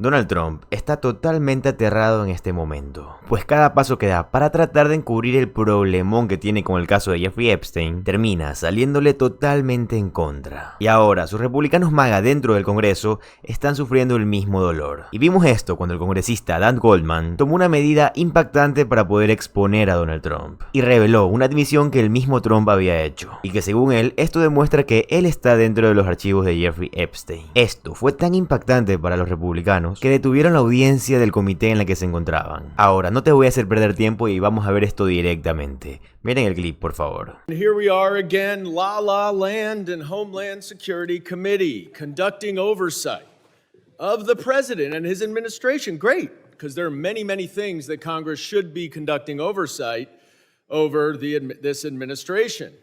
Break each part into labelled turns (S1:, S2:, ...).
S1: Donald Trump está totalmente aterrado en este momento, pues cada paso que da para tratar de encubrir el problemón que tiene con el caso de Jeffrey Epstein termina saliéndole totalmente en contra. Y ahora sus republicanos MAGA dentro del Congreso están sufriendo el mismo dolor. Y vimos esto cuando el congresista Dan Goldman tomó una medida impactante para poder exponer a Donald Trump y reveló una admisión que el mismo Trump había hecho, y que según él, esto demuestra que él está dentro de los archivos de Jeffrey Epstein. Esto fue tan impactante para los republicanos que detuvieron la audiencia del comité en la que se encontraban. Ahora, no te voy a hacer perder tiempo y vamos a ver esto directamente. Miren el clip, por favor.
S2: Here we are again, La Land and Homeland Security Committee conducting oversight of the president and his administration. Great, because there are many things that Congress should be conducting oversight over this administration.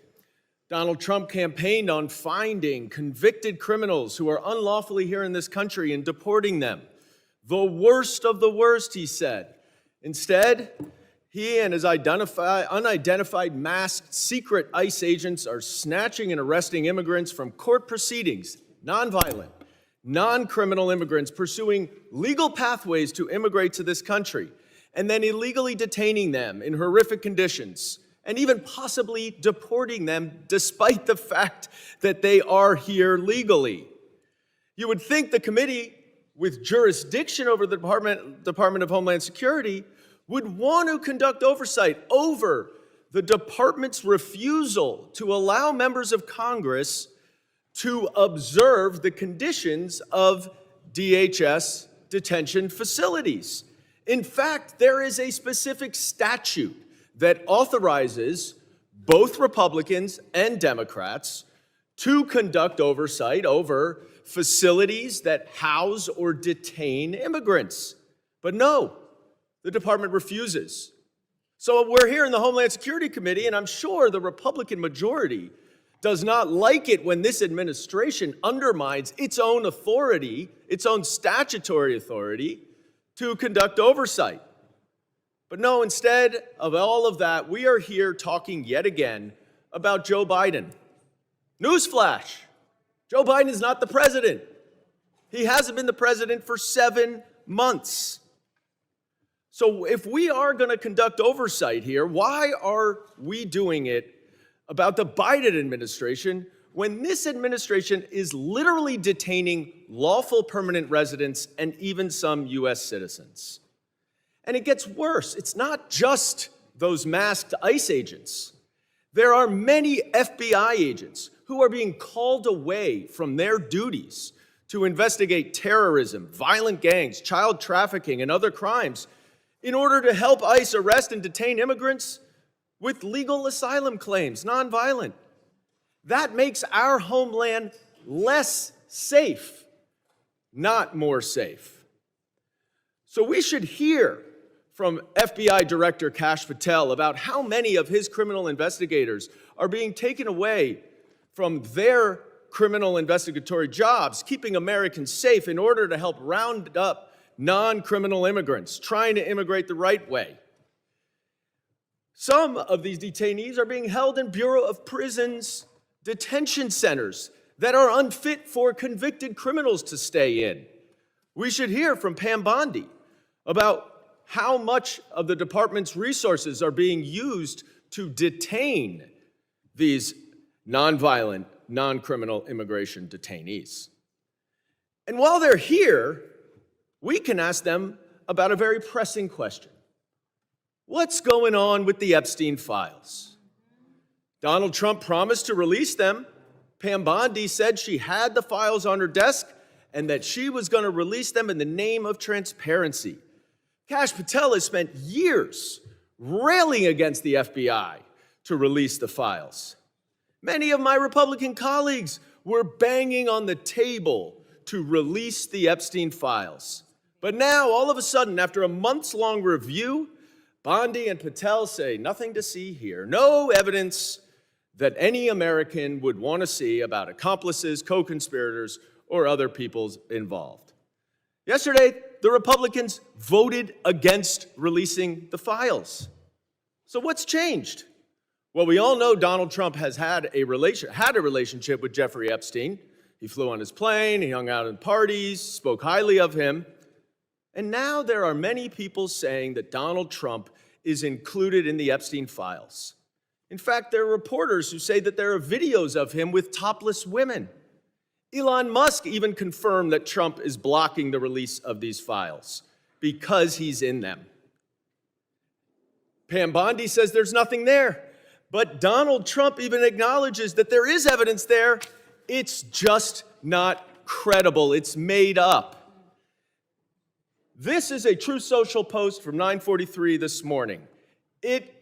S2: Donald Trump campaigned on finding convicted criminals who are unlawfully here in this country and deporting them. The worst of the worst, he said. Instead, he and his unidentified masked secret ICE agents are snatching and arresting immigrants from court proceedings, nonviolent, non-criminal immigrants pursuing legal pathways to immigrate to this country, and then illegally detaining them in horrific conditions, and even possibly deporting them despite the fact that they are here legally. You would think the committee with jurisdiction over the Department of Homeland Security would want to conduct oversight over the department's refusal to allow members of Congress to observe the conditions of DHS detention facilities. In fact, there is a specific statute that authorizes both Republicans and Democrats to conduct oversight over facilities that house or detain immigrants. But no, the department refuses. So we're here in the Homeland Security Committee, and I'm sure the Republican majority does not like it when this administration undermines its own authority, its own statutory authority, to conduct oversight. But no, instead of all of that, we are here talking yet again about Joe Biden. Newsflash, Joe Biden is not the president. He hasn't been the president for 7 months. So if we are going to conduct oversight here, why are we doing it about the Biden administration when this administration is literally detaining lawful permanent residents and even some U.S. citizens? And it gets worse. It's not just those masked ICE agents. There are many FBI agents who are being called away from their duties to investigate terrorism, violent gangs, child trafficking, and other crimes in order to help ICE arrest and detain immigrants with legal asylum claims, nonviolent. That makes our homeland less safe, not more safe. So we should hear from FBI Director Kash Patel about how many of his criminal investigators are being taken away from their criminal investigatory jobs, keeping Americans safe in order to help round up non-criminal immigrants trying to immigrate the right way. Some of these detainees are being held in Bureau of Prisons detention centers that are unfit for convicted criminals to stay in. We should hear from Pam Bondi about how much of the department's resources are being used to detain these nonviolent, non-criminal immigration detainees. And while they're here, we can ask them about a very pressing question. What's going on with the Epstein files? Donald Trump promised to release them. Pam Bondi said she had the files on her desk and that she was going to release them in the name of transparency. Kash Patel has spent years railing against the FBI to release the files. Many of my Republican colleagues were banging on the table to release the Epstein files. But now, all of a sudden, after a months-long review, Bondi and Patel say nothing to see here, no evidence that any American would want to see about accomplices, co-conspirators, or other people involved. Yesterday, the Republicans voted against releasing the files. So what's changed? Well, we all know Donald Trump has had a relationship with Jeffrey Epstein. He flew on his plane, he hung out in parties, spoke highly of him. And now there are many people saying that Donald Trump is included in the Epstein files. In fact, there are reporters who say that there are videos of him with topless women. Elon Musk even confirmed that Trump is blocking the release of these files because he's in them. Pam Bondi says there's nothing there, but Donald Trump even acknowledges that there is evidence there. It's just not credible. It's made up. This is a Truth Social post from 9:43 this morning. It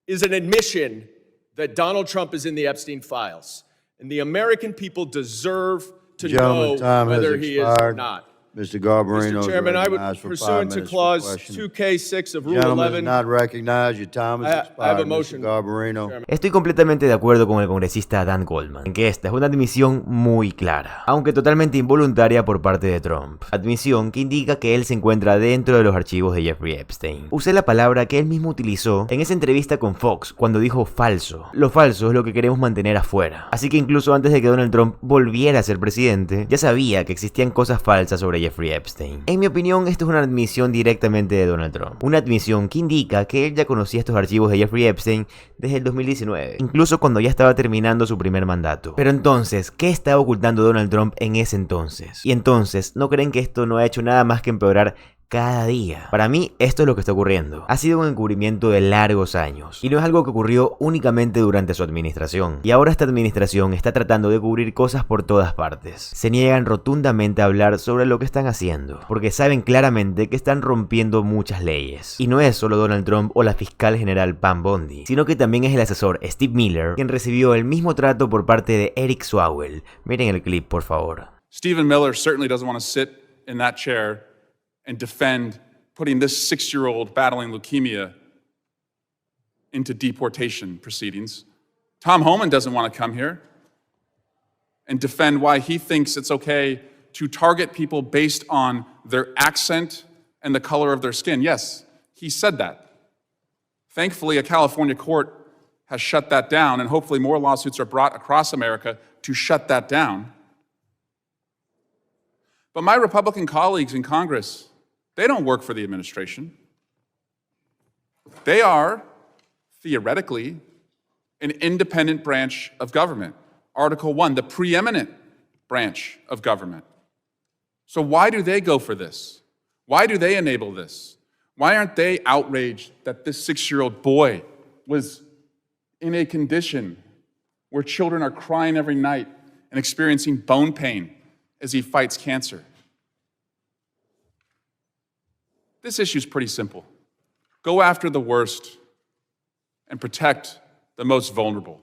S2: is an admission that Donald Trump is in the Epstein files, and the American people deserve to know whether he is or not.
S3: Mr. Garbarino,
S2: Mr. Chairman, I would, pursuant to Clause 2K6 of Rule 11,
S3: not recognized. Your time has expired,
S2: I have a
S3: Mr.
S2: motion.
S3: Garbarino.
S1: Estoy completamente de acuerdo con el congresista Dan Goldman, en que esta es una admisión muy clara, aunque totalmente involuntaria por parte de Trump. Admisión que indica que él se encuentra dentro de los archivos de Jeffrey Epstein. Usé la palabra que él mismo utilizó en esa entrevista con Fox, cuando dijo falso. Lo falso es lo que queremos mantener afuera. Así que incluso antes de que Donald Trump volviera a ser presidente, ya sabía que existían cosas falsas sobre Jeffrey Epstein. En mi opinión, esto es una admisión directamente de Donald Trump. Una admisión que indica que él ya conocía estos archivos de Jeffrey Epstein desde el 2019, incluso cuando ya estaba terminando su primer mandato. Pero entonces, ¿qué estaba ocultando Donald Trump en ese entonces? Y entonces, ¿no creen que esto no ha hecho nada más que empeorar cada día? Para mí, esto es lo que está ocurriendo. Ha sido un encubrimiento de largos años, y no es algo que ocurrió únicamente durante su administración. Y ahora esta administración está tratando de cubrir cosas por todas partes. Se niegan rotundamente a hablar sobre lo que están haciendo, porque saben claramente que están rompiendo muchas leyes. Y no es solo Donald Trump o la fiscal general Pam Bondi, sino que también es el asesor Steve Miller, quien recibió el mismo trato por parte de Eric Swalwell. Miren el clip, por favor.
S4: Stephen Miller certainly doesn't want to sit in that chair and defend putting this 6-year-old battling leukemia into deportation proceedings. Tom Homan doesn't want to come here and defend why he thinks it's okay to target people based on their accent and the color of their skin. Yes, he said that. Thankfully, a California court has shut that down, and hopefully more lawsuits are brought across America to shut that down. But my Republican colleagues in Congress, they don't work for the administration. They are, theoretically, an independent branch of government. Article 1, the preeminent branch of government. So why do they go for this? Why do they enable this? Why aren't they outraged that this 6-year-old boy was in a condition where children are crying every night and experiencing bone pain as he fights cancer? This issue is pretty simple. Go after the worst and protect the most vulnerable,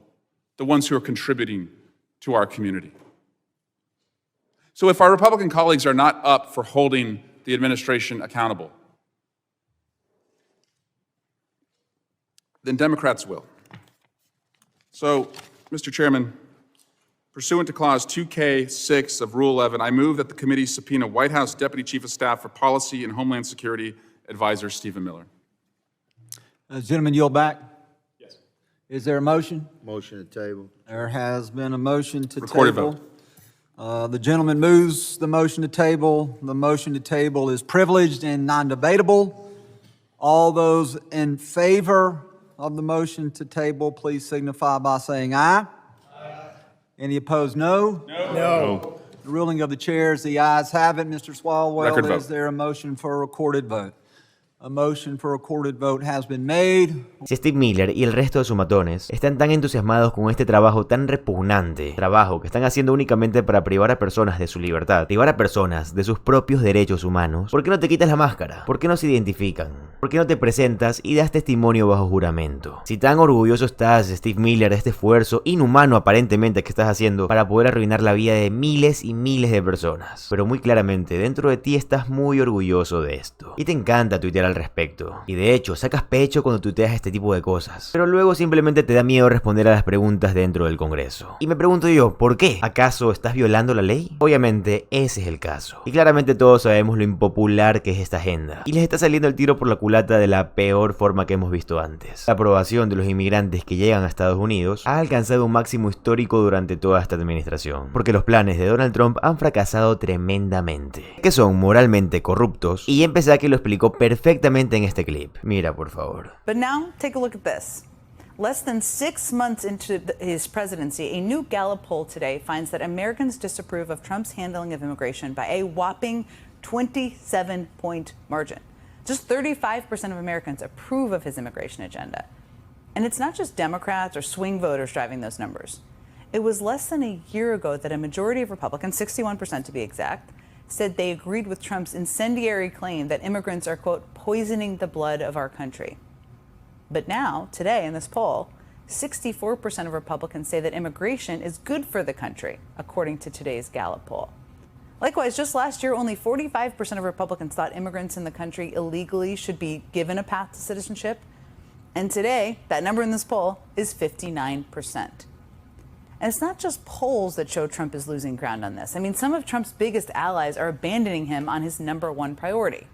S4: the ones who are contributing to our community. So if our Republican colleagues are not up for holding the administration accountable, then Democrats will. So, Mr. Chairman, pursuant to Clause 2K6 of Rule 11, I move that the committee subpoena White House Deputy Chief of Staff for Policy and Homeland Security Advisor Stephen Miller.
S5: Gentlemen, yield back.
S4: Yes.
S5: Is there a motion?
S3: Motion to table.
S5: There has been a motion to
S4: Recorded
S5: table. The gentleman moves the motion to table. The motion to table is privileged and non-debatable. All those in favor of the motion to table, please signify by saying aye. Aye. Any opposed, no?
S4: No.
S5: The ruling of the chair is the ayes have it. Mr. Swalwell,
S4: Record vote.
S5: is there a motion for a recorded vote? A motion for a recorded vote has been made.
S1: Si Steve Miller y el resto de sus matones están tan entusiasmados con este trabajo tan repugnante, trabajo que están haciendo únicamente para privar a personas de su libertad, privar a personas de sus propios derechos humanos, ¿por qué no te quitas la máscara? ¿Por qué no se identifican? ¿Por qué no te presentas y das testimonio bajo juramento? Si tan orgulloso estás, Steve Miller, de este esfuerzo inhumano aparentemente que estás haciendo para poder arruinar la vida de miles y miles de personas, pero muy claramente dentro de ti estás muy orgulloso de esto y te encanta tuitear al respecto. Y de hecho, sacas pecho cuando tuiteas este tipo de cosas. Pero luego simplemente te da miedo responder a las preguntas dentro del Congreso. Y me pregunto yo, ¿por qué? ¿Acaso estás violando la ley? Obviamente, ese es el caso. Y claramente todos sabemos lo impopular que es esta agenda. Y les está saliendo el tiro por la culata de la peor forma que hemos visto antes. La aprobación de los inmigrantes que llegan a Estados Unidos ha alcanzado un máximo histórico durante toda esta administración. Porque los planes de Donald Trump han fracasado tremendamente. Que son moralmente corruptos. Y empecé a que lo explicó perfectamente en este clip. Mira, por favor.
S6: But now, take a look at this. Less than 6 months into his presidency, a new Gallup poll today finds that Americans disapprove of Trump's handling of immigration by a whopping 27-point margin. Just 35% of Americans approve of his immigration agenda. And it's not just Democrats or swing voters driving those numbers. It was less than a year ago that a majority of Republicans, 61% to be exact, said they agreed with Trump's incendiary claim that immigrants are, quote, poisoning the blood of our country. But now, today in this poll, 64% of Republicans say that immigration is good for the country, according to today's Gallup poll. Likewise, just last year, only 45% of Republicans thought immigrants in the country illegally should be given a path to citizenship. And today, that number in this poll is 59%. And it's not just polls that show Trump is losing ground on this. I mean, some of Trump's biggest allies are abandoning him on his #1 priority.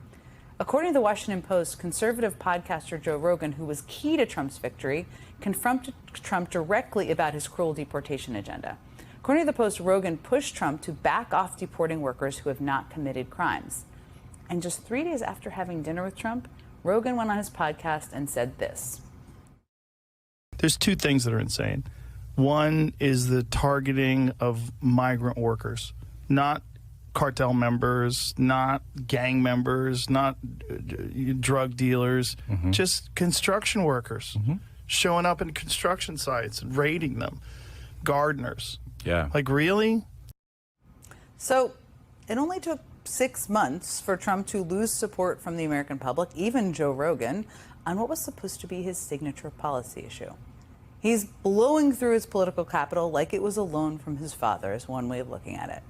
S6: According to the Washington Post, conservative podcaster Joe Rogan, who was key to Trump's victory, confronted Trump directly about his cruel deportation agenda. According to the Post, Rogan pushed Trump to back off deporting workers who have not committed crimes. And just 3 days after having dinner with Trump, Rogan went on his podcast and said this.
S7: There's two things that are insane. One is the targeting of migrant workers, not cartel members, not gang members, not drug dealers, just construction workers showing up in construction sites and raiding them, gardeners.
S8: Yeah.
S7: Like, really?
S6: So it only took 6 months for Trump to lose support from the American public, even Joe Rogan, on what was supposed to be his signature policy issue. He's blowing through his political capital like it was a loan from his father, is one way of looking at it.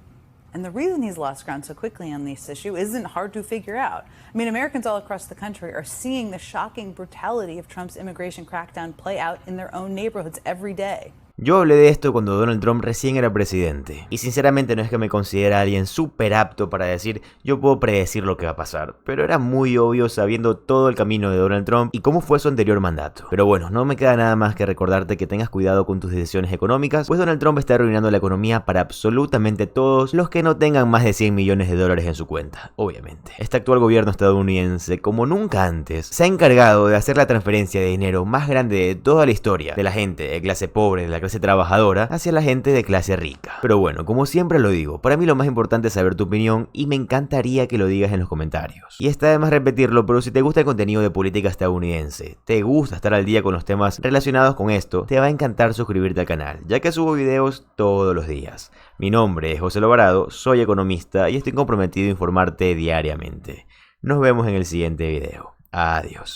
S6: And the reason he's lost ground so quickly on this issue isn't hard to figure out. I mean, Americans all across the country are seeing the shocking brutality of Trump's immigration crackdown play out in their own neighborhoods every day.
S1: Yo hablé de esto cuando Donald Trump recién era presidente, y sinceramente no es que me considere alguien súper apto para decir yo puedo predecir lo que va a pasar, pero era muy obvio sabiendo todo el camino de Donald Trump y cómo fue su anterior mandato. Pero bueno, no me queda nada más que recordarte que tengas cuidado con tus decisiones económicas, pues Donald Trump está arruinando la economía para absolutamente todos los que no tengan más de 100 millones de dólares en su cuenta, obviamente. Este actual gobierno estadounidense, como nunca antes, se ha encargado de hacer la transferencia de dinero más grande de toda la historia de la gente de clase pobre, de la clase trabajadora, hacia la gente de clase rica. Pero bueno, como siempre lo digo, para mí lo más importante es saber tu opinión y me encantaría que lo digas en los comentarios. Y está de más repetirlo, pero si te gusta el contenido de política estadounidense, te gusta estar al día con los temas relacionados con esto, te va a encantar suscribirte al canal, ya que subo videos todos los días. Mi nombre es José Alvarado, soy economista y estoy comprometido a informarte diariamente. Nos vemos en el siguiente video. Adiós.